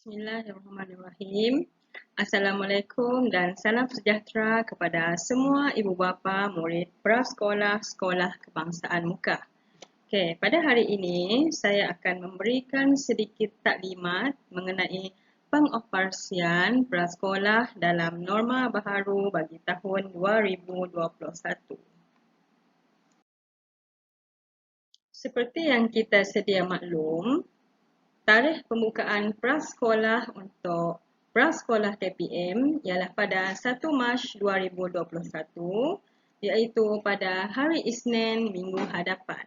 Bismillahirrahmanirrahim. Assalamualaikum dan salam sejahtera kepada semua ibu bapa murid prasekolah Sekolah Kebangsaan Mukah. Okey, pada hari ini saya akan memberikan sedikit taklimat mengenai pengoperasian prasekolah dalam norma baharu bagi tahun 2021. Seperti yang kita sedia maklum, tarikh pembukaan prasekolah untuk prasekolah KPM ialah pada 1 Mac 2021 iaitu pada hari Isnin minggu hadapan.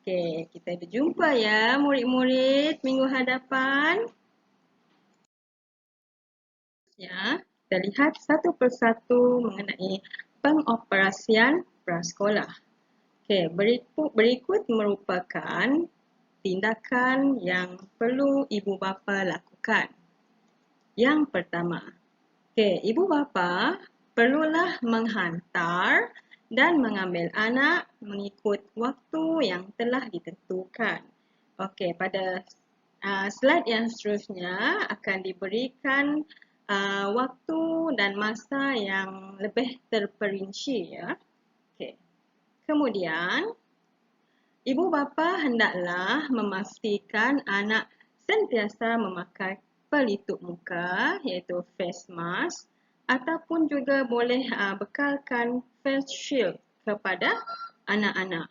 Okey, kita berjumpa ya murid-murid minggu hadapan. Ya, kita lihat satu persatu mengenai pengoperasian prasekolah. Okey, berikut merupakan tindakan yang perlu ibu bapa lakukan. Yang pertama, ibu bapa perlulah menghantar dan mengambil anak mengikut waktu yang telah ditentukan. Pada slide yang seterusnya akan diberikan waktu dan masa yang lebih terperinci ya. Kemudian ibu bapa hendaklah memastikan anak sentiasa memakai pelitup muka iaitu face mask ataupun juga boleh bekalkan face shield kepada anak-anak.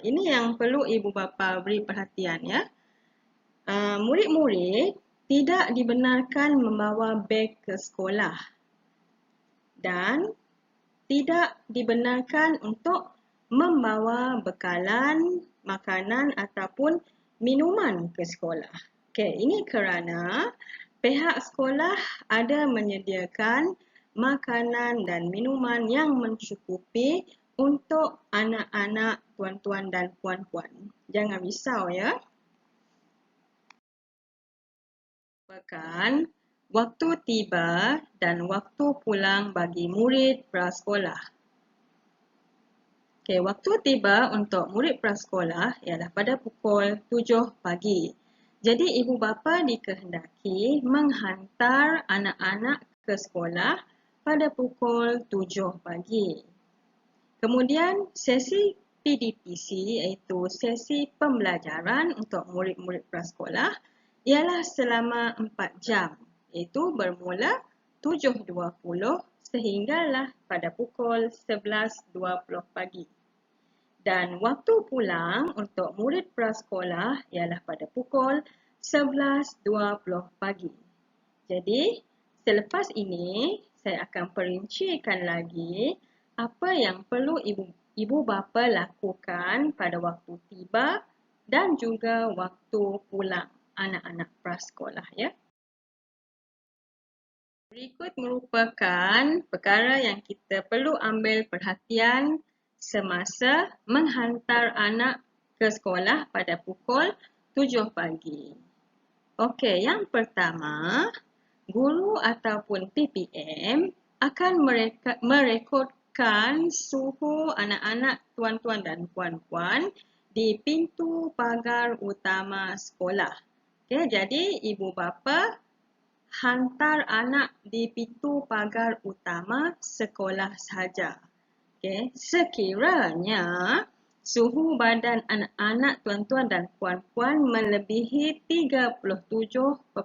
Ini yang perlu ibu bapa beri perhatian ya. Murid-murid tidak dibenarkan membawa beg ke sekolah dan tidak dibenarkan untuk membawa bekalan, makanan ataupun minuman ke sekolah. Ini kerana pihak sekolah ada menyediakan makanan dan minuman yang mencukupi untuk anak-anak tuan-tuan dan puan-puan. Jangan risau ya. Bahkan waktu tiba dan waktu pulang bagi murid prasekolah. Waktu tiba untuk murid prasekolah ialah pada pukul 7 pagi. Jadi ibu bapa dikehendaki menghantar anak-anak ke sekolah pada pukul 7 pagi. Kemudian sesi PDPC iaitu sesi pembelajaran untuk murid-murid prasekolah ialah selama 4 jam iaitu bermula 7.20 sehinggalah pada pukul 11.20 pagi. Dan waktu pulang untuk murid prasekolah ialah pada pukul 11.20 pagi. Jadi selepas ini saya akan perincikan lagi apa yang perlu ibu bapa lakukan pada waktu tiba dan juga waktu pulang anak-anak prasekolah ya. Berikut merupakan perkara yang kita perlu ambil perhatian semasa menghantar anak ke sekolah pada pukul 7 pagi. Yang pertama, guru ataupun PPM akan merekodkan suhu anak-anak tuan-tuan dan puan-puan di pintu pagar utama sekolah. Jadi ibu bapa hantar anak di pintu pagar utama sekolah sahaja. Sekiranya suhu badan anak-anak tuan-tuan dan puan-puan melebihi 37.5,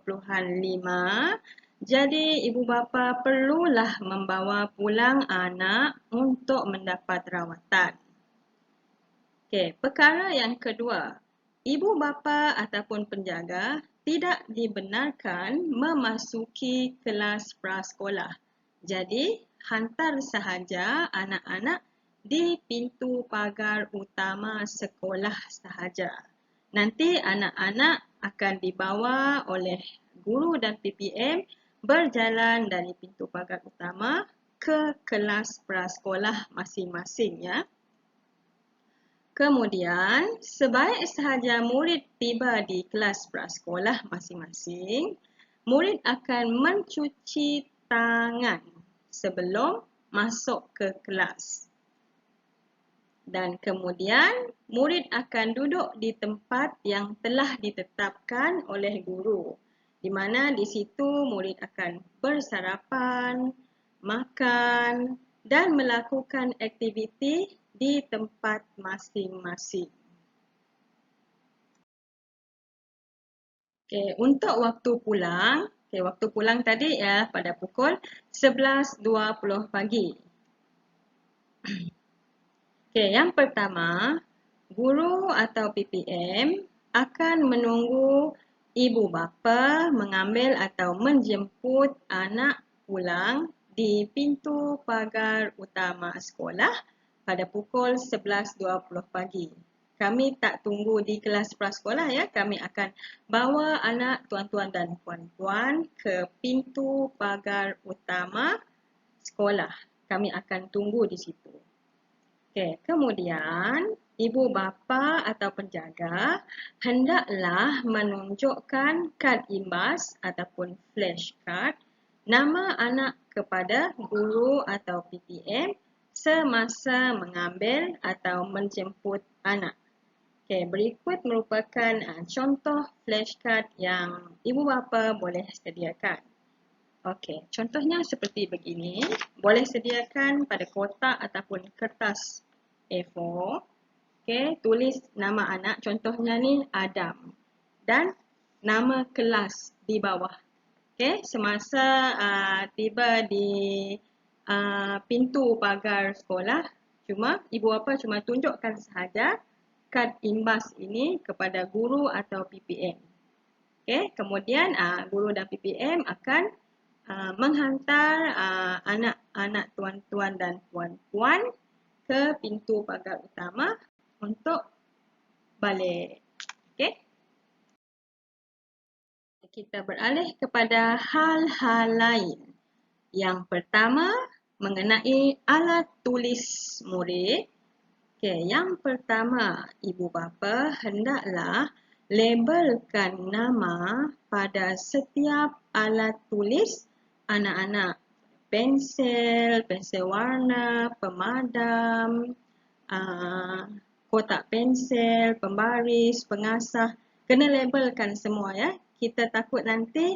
jadi ibu bapa perlulah membawa pulang anak untuk mendapat rawatan. Perkara yang kedua, ibu bapa ataupun penjaga tidak dibenarkan memasuki kelas prasekolah. Jadi, hantar sahaja anak-anak di pintu pagar utama sekolah sahaja. Nanti anak-anak akan dibawa oleh guru dan PPM berjalan dari pintu pagar utama ke kelas prasekolah masing-masing ya. Kemudian, sebaik sahaja murid tiba di kelas prasekolah masing-masing, murid akan mencuci tangan sebelum masuk ke kelas. Dan kemudian murid akan duduk di tempat yang telah ditetapkan oleh guru. Di mana di situ murid akan bersarapan, makan dan melakukan aktiviti di tempat masing-masing. Okay, untuk waktu pulang tadi ya pada pukul 11.20 pagi. Okay, yang pertama, guru atau PPM akan menunggu ibu bapa mengambil atau menjemput anak pulang di pintu pagar utama sekolah pada pukul 11.20 pagi. Kami tak tunggu di kelas prasekolah ya, kami akan bawa anak tuan-tuan dan puan-puan ke pintu pagar utama sekolah. Kami akan tunggu di situ. Okay, kemudian ibu bapa atau penjaga hendaklah menunjukkan kad imbas ataupun flash card nama anak kepada guru atau PTM semasa mengambil atau menjemput anak. Okay, berikut merupakan contoh flash card yang ibu bapa boleh sediakan. Okey, contohnya seperti begini. Boleh sediakan pada kotak ataupun kertas A4. Okey, tulis nama anak. Contohnya ni Adam. Dan nama kelas di bawah. Okey, semasa tiba di pintu pagar sekolah, ibu bapa cuma tunjukkan sahaja kad imbas ini kepada guru atau PPM. Okey, kemudian guru dan PPM akan menghantar anak-anak tuan-tuan dan puan-puan ke pintu pagar utama untuk balik. Okey. Kita beralih kepada hal-hal lain. Yang pertama mengenai alat tulis murid. Okey, yang pertama ibu bapa hendaklah labelkan nama pada setiap alat tulis anak-anak. Pensel warna, pemadam, kotak pensel, pembaris, pengasah. Kena labelkan semua ya. Kita takut nanti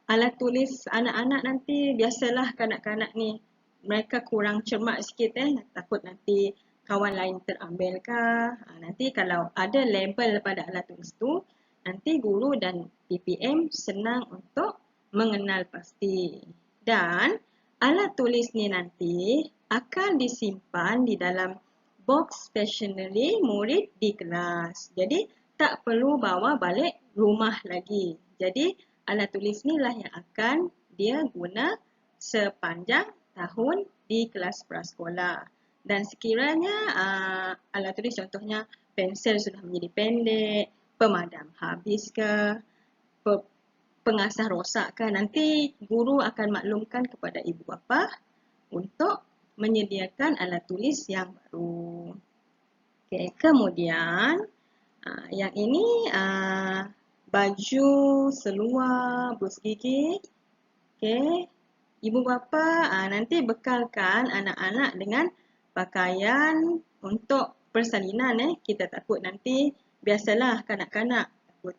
alat tulis anak-anak nanti, biasalah kanak-kanak ni mereka kurang cermat sikit takut nanti kawan lain terambil kah. Nanti kalau ada label pada alat tulis tu, nanti guru dan PPM senang untuk mengenal pasti. Dan alat tulis ni nanti akan disimpan di dalam box stationery murid di kelas. Jadi tak perlu bawa balik rumah lagi. Jadi alat tulis ni lah yang akan dia guna sepanjang tahun di kelas prasekolah. Dan sekiranya alat tulis contohnya pensel sudah menjadi pendek, pemadam habis ke, pengasah rosak ke, nanti guru akan maklumkan kepada ibu bapa untuk menyediakan alat tulis yang baru. Okay, kemudian yang ini baju, seluar, brus gigi. Okay, ibu bapa nanti bekalkan anak-anak dengan pakaian untuk persalinan. Kita takut nanti, biasalah kanak-kanak takut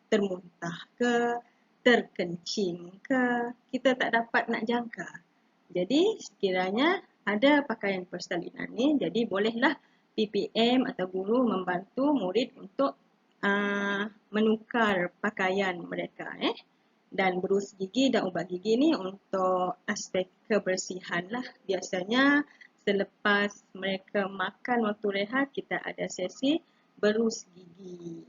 termuntah ke, terkencing ke, kita tak dapat nak jangka. Jadi sekiranya ada pakaian persalinan ni, jadi bolehlah PPM atau guru membantu murid untuk menukar pakaian mereka. Dan berus gigi dan ubat gigi ni untuk aspek kebersihan lah. Biasanya selepas mereka makan waktu rehat, kita ada sesi berus gigi.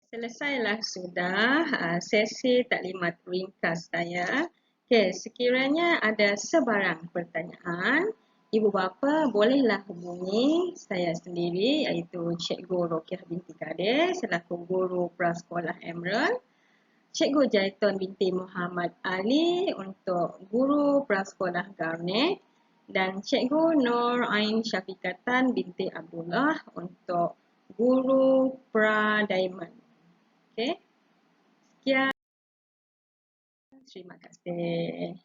Selesailah sudah sesi taklimat ringkas saya. Okey, sekiranya ada sebarang pertanyaan, ibu bapa bolehlah hubungi saya sendiri iaitu Cikgu Rokiah binti Kadir selaku guru prasekolah Emerald, Cikgu Jaiton binti Muhammad Ali untuk guru prasekolah Garnet dan Cikgu Nur Ain Syafiqatan binti Abdullah untuk guru pra Diamond. Okey. Sekian. Terima kasih.